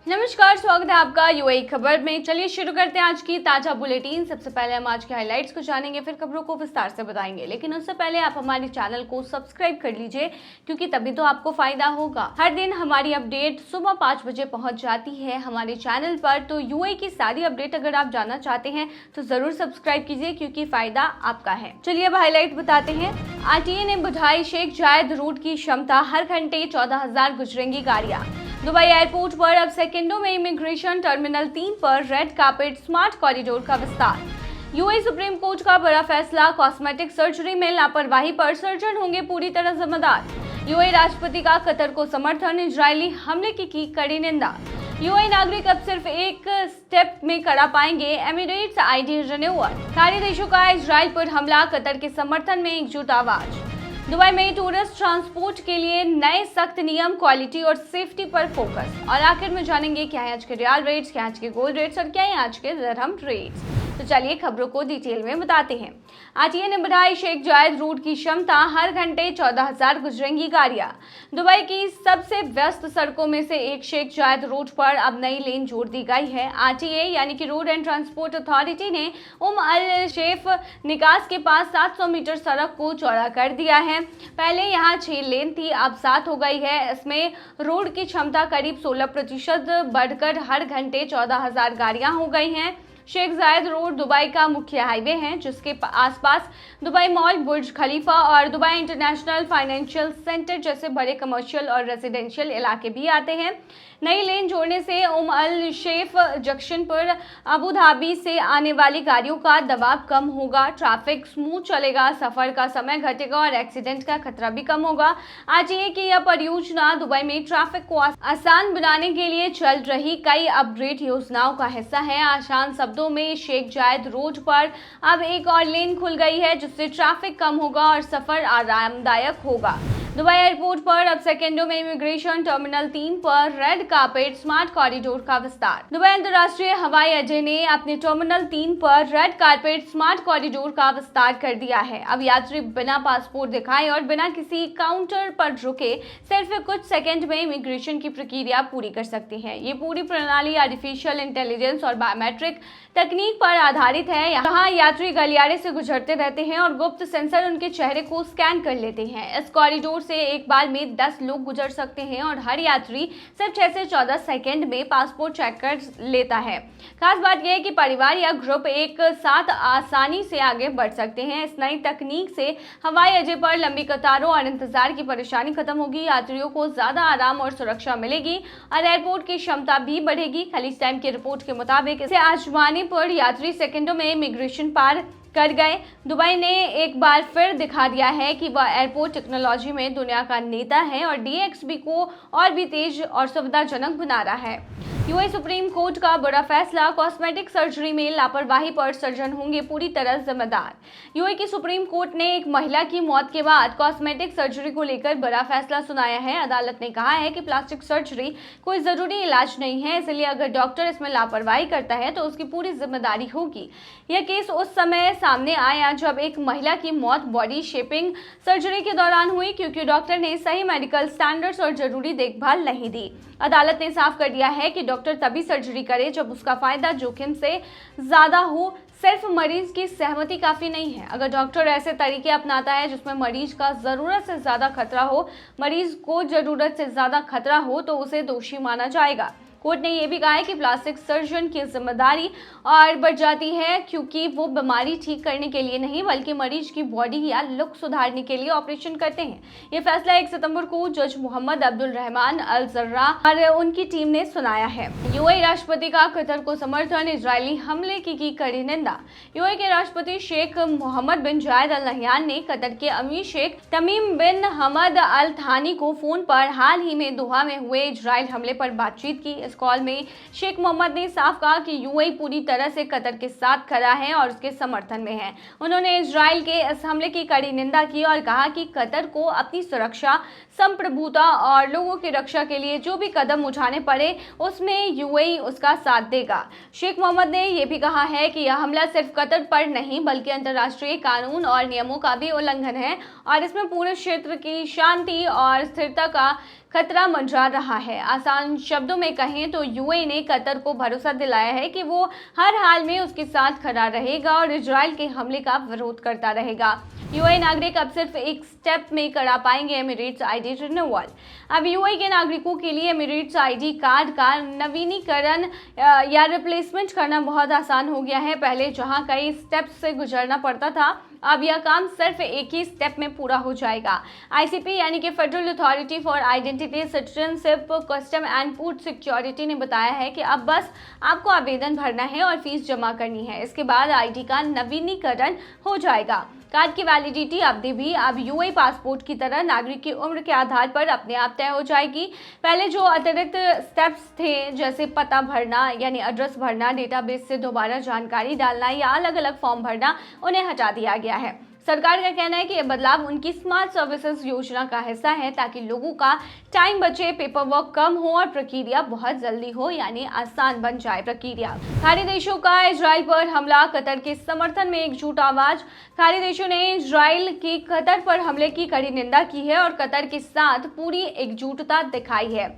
नमस्कार, स्वागत है आपका यूएई खबर में। चलिए शुरू करते हैं आज की ताजा बुलेटिन। सबसे पहले हम आज के हाइलाइट्स को जानेंगे, फिर खबरों को विस्तार से बताएंगे। लेकिन उससे पहले आप हमारे चैनल को सब्सक्राइब कर लीजिए, क्योंकि तभी तो आपको फायदा होगा। हर दिन हमारी अपडेट सुबह 5 बजे पहुंच जाती है हमारे चैनल पर। तो यूएई की सारी अपडेट अगर आप जानना चाहते हैं तो जरूर सब्सक्राइब कीजिए, क्योंकि फायदा आपका है। चलिए अब हाईलाइट बताते हैं। आरटीए ने बढ़ाई शेख जायद रूट की क्षमता, हर घंटे 14,000 गुजरेंगी गाड़ियां। दुबई एयरपोर्ट पर अब सेकंडों में इमिग्रेशन। टर्मिनल 3 पर रेड कार्पेट स्मार्ट कॉरिडोर का विस्तार। यूएई सुप्रीम कोर्ट का बड़ा फैसला, कॉस्मेटिक सर्जरी में लापरवाही पर सर्जन होंगे पूरी तरह जिम्मेदार। यूएई राष्ट्रपति का कतर को समर्थन, इजरायली हमले की कड़ी निंदा। यूएई नागरिक अब सिर्फ एक स्टेप में करा पाएंगे एमिरेट्स आईडी रिन्यूअल। सारे देशों का इजरायल पर हमला, कतर के समर्थन में एकजुट आवाज। दुबई में टूरिस्ट ट्रांसपोर्ट के लिए नए सख्त नियम, क्वालिटी और सेफ्टी पर फोकस। और आखिर में जानेंगे क्या है आज के रियल रेट्स, क्या है आज के गोल्ड रेट्स और क्या है आज के दिरहम रेट्स। तो चलिए खबरों को डिटेल में बताते हैं। आरटीए ने बढ़ाई शेख जायद रूट की क्षमता, हर घंटे 14,000 गुजरेंगी गाड़ियां। दुबई की सबसे व्यस्त सड़कों में से एक शेख जायद रूट पर अब नई लेन जोड़ दी गई है। आरटीए यानी कि रोड एंड ट्रांसपोर्ट अथॉरिटी ने अल शेफ निकास के पास 700 मीटर सड़क को चौड़ा कर दिया है। पहले यहाँ 6 लेन थी, अब 7 हो गई है। इसमें रोड की क्षमता करीब 16% बढ़कर हर घंटे 14,000 गाड़ियां हो गई हैं। शेख जायद रोड दुबई का मुख्य हाईवे है, जिसके आसपास दुबई मॉल, बुर्ज खलीफा और दुबई इंटरनेशनल फाइनेंशियल सेंटर जैसे बड़े कमर्शियल और रेजिडेंशियल इलाके भी आते हैं। नई लेन जोड़ने से अल शेफ जंक्शन पर अबू धाबी से आने वाली गाड़ियों का दबाव कम होगा, ट्रैफिक स्मूथ चलेगा, सफर का समय घटेगा और एक्सीडेंट का खतरा भी कम होगा। आरटीए की यह परियोजना दुबई में ट्रैफिक को आसान बनाने के लिए चल रही कई अपग्रेड योजनाओं का हिस्सा है। आसान शब्दों में, शेख जायद रोड पर अब एक और लेन खुल गई है, जिससे ट्रैफिक कम होगा और सफर आरामदायक होगा। दुबई एयरपोर्ट पर अब सेकंडों में इमिग्रेशन। टर्मिनल 3 पर रेड कार्पेट स्मार्ट कॉरिडोर का विस्तार। दुबई अंतर्राष्ट्रीय हवाई अड्डे ने अपने टर्मिनल 3 पर रेड कार्पेट स्मार्ट कॉरिडोर का विस्तार कर दिया है। अब यात्री बिना पासपोर्ट दिखाए और बिना किसी काउंटर पर रुके सिर्फ कुछ सेकंड में इमिग्रेशन की प्रक्रिया पूरी कर सकते हैं। ये पूरी प्रणाली आर्टिफिशियल इंटेलिजेंस और बायोमेट्रिक तकनीक पर आधारित है। यहाँ यात्री गलियारे से गुजरते रहते हैं और गुप्त सेंसर उनके चेहरे को स्कैन कर लेते हैं। इस कॉरिडोर से एक बार में 10 लोग गुजर सकते हैं और हर यात्री सिर्फ 6 से 14 सेकंड में पासपोर्ट चेक कर लेता है। खास बात यह है कि परिवार या ग्रुप एक साथ आसानी से आगे बढ़ सकते हैं। इस नई तकनीक से हवाई अड्डे पर लंबी कतारों और इंतजार की परेशानी खत्म होगी, यात्रियों को ज्यादा आराम और सुरक्षा मिलेगी और एयरपोर्ट की क्षमता भी बढ़ेगी। खलीज टाइम की रिपोर्ट के मुताबिक इसे आजमाने पर यात्री सेकंडों में इमिग्रेशन पार कर गए। दुबई ने एक बार फिर दिखा दिया है कि वह एयरपोर्ट टेक्नोलॉजी में दुनिया का नेता है और डीएक्सबी को और भी तेज और सुविधाजनक बना रहा है। यूएई सुप्रीम कोर्ट का बड़ा फैसला, कॉस्मेटिक सर्जरी में लापरवाही पर सर्जन होंगे पूरी तरह जिम्मेदार। यूएई की सुप्रीम कोर्ट ने एक महिला की मौत के बाद कॉस्मेटिक सर्जरी को लेकर बड़ा फैसला सुनाया है। अदालत ने कहा है कि प्लास्टिक सर्जरी कोई जरूरी इलाज नहीं है, इसलिए अगर डॉक्टर इसमें लापरवाही करता है तो उसकी पूरी जिम्मेदारी होगी। यह केस उस समय सामने आया जब एक महिला की मौत बॉडी शेपिंग सर्जरी के दौरान हुई, क्योंकि डॉक्टर ने सही मेडिकल स्टैंडर्ड्स और जरूरी देखभाल नहीं दी। अदालत ने साफ कर दिया है कि डॉक्टर तभी सर्जरी करे जब उसका फायदा जोखिम से ज्यादा हो। सिर्फ मरीज की सहमति काफी नहीं है। अगर डॉक्टर ऐसे तरीके अपनाता है जिसमें मरीज का जरूरत से ज्यादा खतरा हो, मरीज को जरूरत से ज्यादा खतरा हो, तो उसे दोषी माना जाएगा। कोर्ट ने यह भी कहा है कि प्लास्टिक सर्जन की जिम्मेदारी और बढ़ जाती है, क्योंकि वो बीमारी ठीक करने के लिए नहीं बल्कि मरीज की बॉडी या लुक सुधारने के लिए ऑपरेशन करते हैं। ये फैसला 1 सितंबर को जज मोहम्मद अब्दुल रहमान अल जर्रा और उनकी टीम ने सुनाया है। यूएई राष्ट्रपति का कतर को समर्थन, इजरायली हमले की कड़ी निंदा। यूएई के राष्ट्रपति शेख मोहम्मद बिन जायद अल नहयान ने कतर के अमीर शेख तमीम बिन हमद अल थानी को फोन पर हाल ही में दोहा में हुए इजरायल हमले पर बातचीत की। इस कॉल में शेख मोहम्मद ने साफ कहा कि यूएई पूरी तरह से कतर के साथ खड़ा है और उसके समर्थन में है। उन्होंने इजरायल के इस हमले की कड़ी निंदा की और कहा कि कतर को अपनी सुरक्षा संप्रभुता और लोगों की रक्षा के लिए जो भी कदम उठाने पड़े उसमें यूएई उसका साथ देगा। शेख मोहम्मद ने यह भी कहा है कि यह हमला सिर्फ कतर पर नहीं बल्कि अंतर्राष्ट्रीय कानून और नियमों का भी उल्लंघन है और इसमें पूरे क्षेत्र की शांति और स्थिरता का खतरा मंडरा रहा है। आसान शब्दों में कहें तो यूएई ने कतर को भरोसा दिलाया है कि वो हर हाल में उसके साथ खड़ा रहेगा और इजराइल के हमले का विरोध करता रहेगा। यूएई नागरिक अब सिर्फ एक स्टेप में करा पाएंगे एमिरेट्स आईडी रिन्यूअल। अब यूएई के नागरिकों के लिए एमिरेट्स आईडी कार्ड का नवीनीकरण या रिप्लेसमेंट करना बहुत आसान हो गया है। पहले जहां कई स्टेप्स से गुजरना पड़ता था, अब यह काम सिर्फ एक ही स्टेप में पूरा हो जाएगा। आईसीपी यानी कि federal authority for identity, citizenship, custom and food security ने बताया है कि अब बस आपको आवेदन भरना है और फीस जमा करनी है। इसके बाद आईडी का नवीनीकरण हो जाएगा। कार्ड की वैलिडिटी अवधि भी अब यूएई पासपोर्ट की तरह नागरिक की उम्र के आधार पर अपने आप तय हो जाएगी। पहले जो अतिरिक्त स्टेप्स थे जैसे पता भरना यानी एड्रेस भरना, डेटाबेस से दोबारा जानकारी डालना या अलग अलग फॉर्म भरना, उन्हें हटा दिया गया है। सरकार का कहना है कि यह बदलाव उनकी स्मार्ट सर्विसेज योजना का हिस्सा है ताकि लोगों का टाइम बचे, पेपर वर्क कम हो और प्रक्रिया बहुत जल्दी हो यानी आसान बन जाए प्रक्रिया। खाड़ी देशों का इजराइल पर हमला, कतर के समर्थन में एकजुट आवाज। खाड़ी देशों ने इजराइल की कतर पर हमले की कड़ी निंदा की है और कतर के साथ पूरी एकजुटता दिखाई है।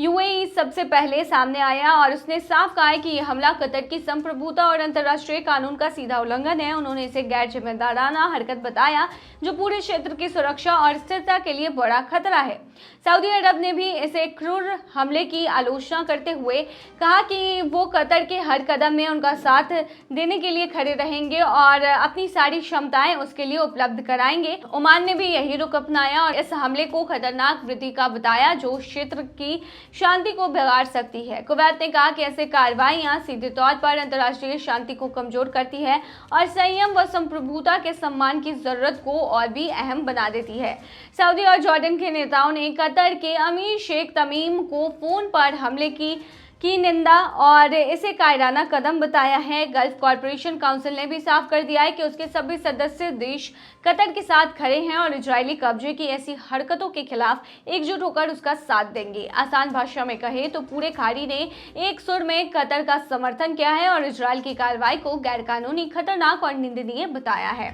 यूएई सबसे पहले सामने आया और उसने साफ कहा है कि यह हमला कतर की संप्रभुता और अंतर्राष्ट्रीय कानून का सीधा उल्लंघन है। उन्होंने इसे गैर जिम्मेदाराना हरकत बताया जो पूरे क्षेत्र की सुरक्षा और स्थिरता के लिए बड़ा खतरा है। सऊदी अरब ने भी इसे क्रूर हमले की आलोचना करते हुए कहा कि वो कतर के हर कदम में उनका साथ देने के लिए खड़े रहेंगे और अपनी सारी क्षमताएं उसके लिए उपलब्ध कराएंगे। ओमान ने भी यही रुख अपनाया और इस हमले को खतरनाक वृत्ति का बताया जो क्षेत्र की शांति को बिगाड़ सकती है। कुवैत ने कहा कि ऐसे कार्रवाइयां सीधे तौर पर अंतर्राष्ट्रीय शांति को कमजोर करती है और संयम व संप्रभुता के सम्मान की जरूरत को और भी अहम बना देती है। सऊदी और जॉर्डन के नेताओं ने कतर के अमीर शेख तमीम को फोन पर हमले की निंदा और इसे कायराना कदम बताया है। गल्फ कॉरपोरेशन काउंसिल ने भी साफ कर दिया है कि उसके सभी सदस्य देश कतर के साथ खड़े हैं और इजरायली कब्जे की ऐसी हरकतों के खिलाफ एकजुट होकर उसका साथ देंगे। आसान भाषा में कहे तो पूरे खाड़ी ने एक सुर में कतर का समर्थन किया है और इजरायल की कार्रवाई को गैरकानूनी, खतरनाक और निंदनीय बताया है।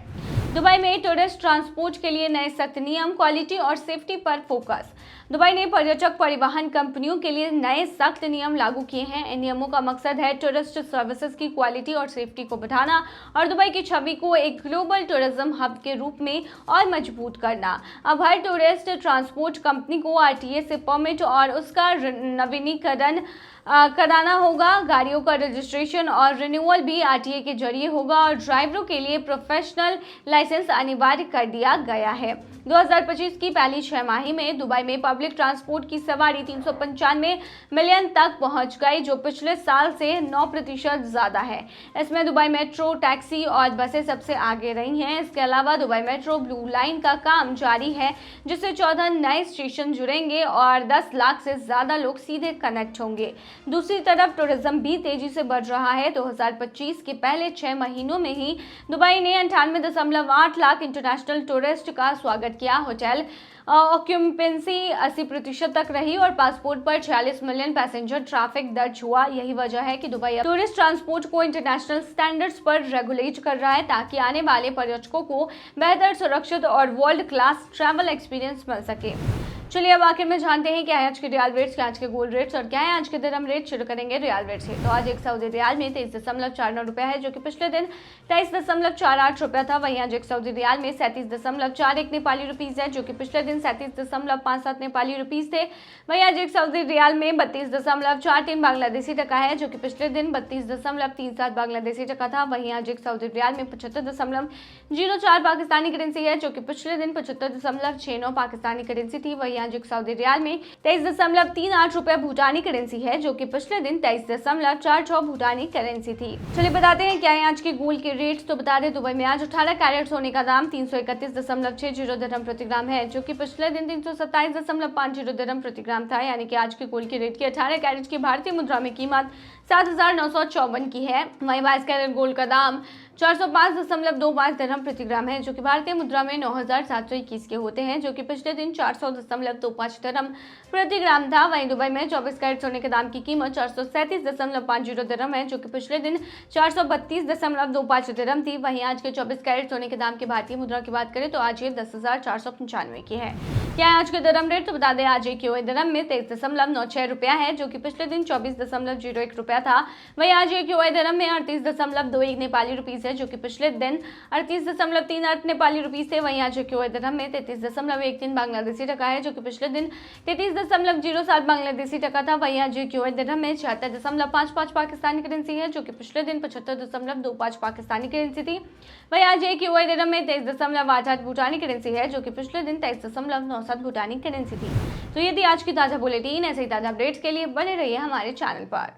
दुबई में टूरिस्ट ट्रांसपोर्ट के लिए नए सख्त नियम, क्वालिटी और सेफ्टी पर फोकस। दुबई ने पर्यटक परिवहन कंपनियों के लिए नए सख्त नियम लागू किए हैं। इन नियमों का मकसद है टूरिस्ट सर्विसेज की क्वालिटी और सेफ्टी को बढ़ाना और दुबई की छवि को एक ग्लोबल टूरिज्म हब के रूप में और मजबूत करना। अब हर टूरिस्ट ट्रांसपोर्ट कंपनी को आरटीए से परमिट और उसका नवीनीकरण कराना होगा। गाड़ियों का रजिस्ट्रेशन और रिन्यूअल भी आरटीए के जरिए होगा और ड्राइवरों के लिए प्रोफेशनल लाइसेंस अनिवार्य कर दिया गया है। 2025 की पहली 6 माही में दुबई में पब्लिक ट्रांसपोर्ट की सवारी 395 मिलियन तक पहुंच गई जो पिछले साल से 9% ज्यादा है। इसमें दुबई मेट्रो, टैक्सी और बसें सबसे आगे रही हैं। इसके अलावा दुबई मेट्रो ब्लू लाइन का काम जारी है जिससे 14 नए स्टेशन जुड़ेंगे और 10 लाख से ज्यादा लोग सीधे कनेक्ट होंगे। दूसरी तरफ टूरिज्म भी तेजी से बढ़ रहा है। 2025 के पहले 6 महीनों में ही दुबई ने 98.8 लाख इंटरनेशनल टूरिस्ट का स्वागत किया। होटल ऑक्यूपेंसी 80% तक रही और पासपोर्ट पर 46 मिलियन पैसेंजर ट्रैफिक दर्ज हुआ। यही वजह है कि दुबई टूरिस्ट ट्रांसपोर्ट को इंटरनेशनल स्टैंडर्ड्स पर रेगुलेट कर रहा है ताकि आने वाले पर्यटकों को बेहतर, सुरक्षित और वर्ल्ड क्लास ट्रैवल एक्सपीरियंस मिल सके। चलिए अब आखिर में जानते हैं क्या है आज के रियाल रेट्स, क्या आज के गोल्ड रेट्स और क्या है आज के दिरहम रेट। शुरू करेंगे रियाल रेट से। तो आज एक सऊदी रियाल में 23.49 रुपया है जो कि पिछले दिन 23.48 रुपया था। वहीं आज एक सऊदी रियाल में 37.41 नेपाली रुपीज है जो कि पिछले दिन 37.57 नेपाली रुपीज थे। वहीं आज एक सऊदी रियाल में 32.43 बांग्लादेशी टका है जो कि पिछले दिन 32.37 बांग्लादेशी टका था। वहीं आज एक सऊदी रियाल में 75.04 पाकिस्तानी करेंसी है जो कि पिछले दिन 75.69 पाकिस्तानी करेंसी थी। वहीं आज एक सऊदी रियाल में 23.38 रुपया भूटानी करेंसी है जो कि पिछले दिन 23.46 भूटानी करेंसी थी। चलिए बताते हैं क्या है आज के गोल्ड के रेट्स। तो बता दें दुबई में आज 18 कैरेट सोने का दाम 331.60 दिरहम प्रति ग्राम है जो कि पिछले दिन 327.50 दिरहम प्रति ग्राम था। यानी कि आज के गोल्ड के रेट की 18 कैरेट की भारतीय मुद्रा में कीमत 7,954 की है। वहीं 22 कैरेट गोल्ड का दाम 405.25 दिरहम प्रति ग्राम है, जो कि भारतीय मुद्रा में 9,721 के होते हैं, जो कि पिछले दिन 400.25 दिरहम प्रति ग्राम था। वहीं दुबई में 24 कैरेट सोने के दाम की कीमत 437.50 दिरहम है, जो कि पिछले दिन 432.25 दिरहम थी। वहीं आज के 24 कैरेट सोने के दाम की भारतीय मुद्रा की बात करें तो आज ये 10,495 की है। क्या है आज के दिरहम रेट, तो बता दें आज एक यूए दिरहम में 23.96 रुपया है, जो कि पिछले दिन 24.01 रुपया था। वहीं आज एक यूए दिरहम में 38.21 नेपाली रुपीस है, जो कि पिछले दिन 38.38 नेपाली रुपीस थे। वहीं आज एक यूए दिरहम में 33.13 बांग्लादेशी टका है, जो कि पिछले दिन 33.07 बांग्लादेशी टका था। वहीं आज एक यूए दिरहम में 76.55 पाकिस्तानी करेंसी है, जो कि पिछले दिन 75.25 पाकिस्तानी करेंसी थी। वहीं आज एक यूए दिरहम में 23.88 भूटानी करेंसी है, जो कि पिछले दिन 23.97 भूटानी करेंसी थी। तो ये थी आज की ताजा बुलेटिन। ऐसे ही ताजा अपडेट्स के लिए बने रहिए हमारे चैनल पर।